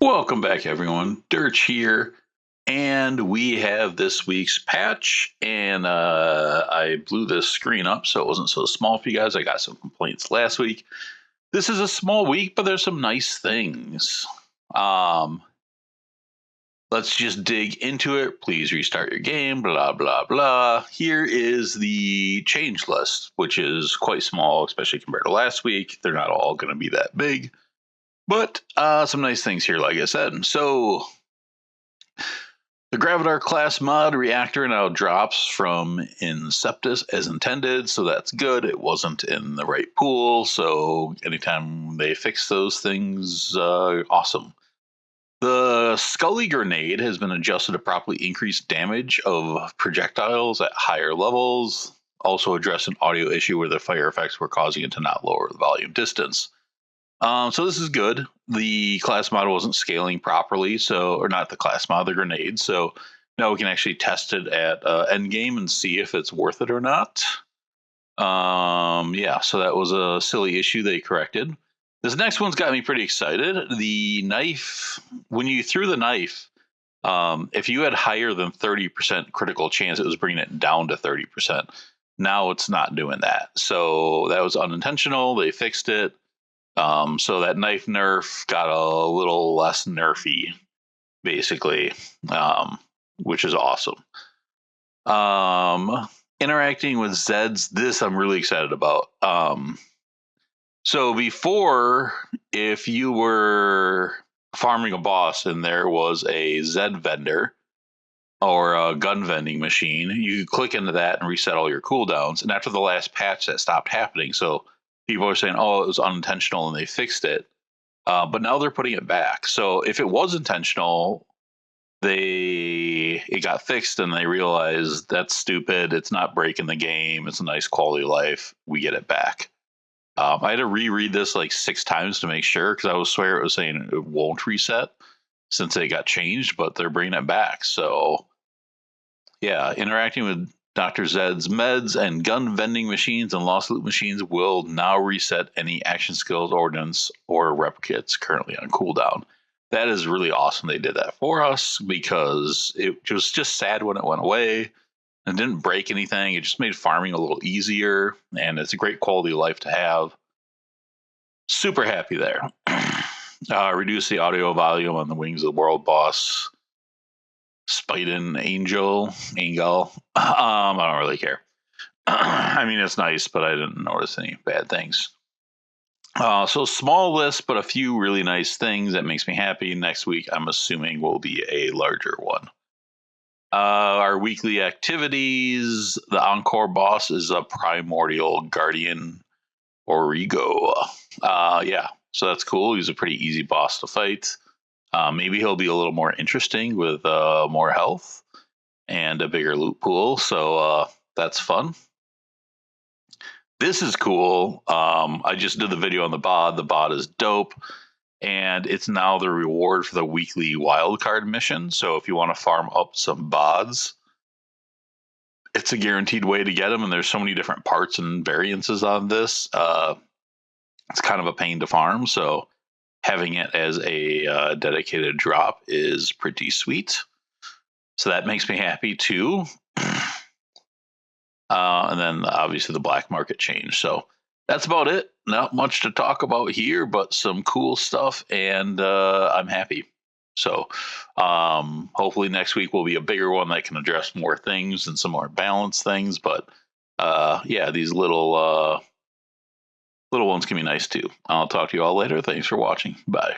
Welcome back, everyone. Dirch here, and we have this week's patch. And I blew this screen up so it wasn't so small for you guys. I got some complaints last week. This is a small week, but there's some nice things. Let's just dig into it. Please restart your game. Blah blah blah. Here is the change list, which is quite small, especially compared to last week. They're not all going to be that big. But some nice things here, like I said. So the Gravitar class mod reactor now drops from Inceptus as intended, so that's good. It wasn't in the right pool, so anytime they fix those things, awesome. The Skully grenade has been adjusted to properly increase damage of projectiles at higher levels. Also address an audio issue where the fire effects were causing it to not lower the volume distance. So this is good. The class mod wasn't scaling properly, or not the class mod, the grenade. So now we can actually test it at endgame and see if it's worth it or not. Yeah, so that was a silly issue they corrected. This next one's got me pretty excited. The knife, when you threw the knife, if you had higher than 30% critical chance, it was bringing it down to 30%. Now it's not doing that. So that was unintentional. They fixed it. So that knife nerf got a little less nerfy, basically, which is awesome. Interacting with Zeds, this I'm really excited about. So before, if you were farming a boss and there was a Zed vendor or a gun vending machine, you could click into that and reset all your cooldowns. And after the last patch, that stopped happening. So people are saying, oh, it was unintentional and they fixed it. But now they're putting it back. So if it was intentional, it got fixed and they realized that's stupid. It's not breaking the game. It's a nice quality of life. We get it back. I had to reread this like 6 times to make sure, because I swear it was saying it won't reset since it got changed, but they're bringing it back. So yeah, interacting with Dr. Zed's meds and gun vending machines and lost loot machines will now reset any action skills, ordnance, or rep kits currently on cooldown. That is really awesome they did that for us, because it was just sad when it went away. It didn't break anything. It just made farming a little easier, and it's a great quality of life to have. Super happy there. Reduce the audio volume on the Wings of the World boss. Spiden Angel. I don't really care. I mean, it's nice, but I didn't notice any bad things. So small list, but a few really nice things that makes me happy. Next week, I'm assuming, will be a larger one. Our weekly activities. The Encore boss is a Primordial Guardian Origo. Yeah, so that's cool. He's a pretty easy boss to fight. Maybe he'll be a little more interesting with more health and a bigger loot pool. So that's fun. This is cool. I just did the video on the bod. The bod is dope. And it's now the reward for the weekly wildcard mission. So if you want to farm up some bods, it's a guaranteed way to get them. And there's so many different parts and variances on this. It's kind of a pain to farm. So having it as a dedicated drop is pretty sweet. So that makes me happy too. And then obviously the black market change. So that's about it. Not much to talk about here, but some cool stuff, and I'm happy. So hopefully next week will be a bigger one that can address more things and some more balanced things. But yeah, these little ones can be nice too. I'll talk to you all later. Thanks for watching. Bye.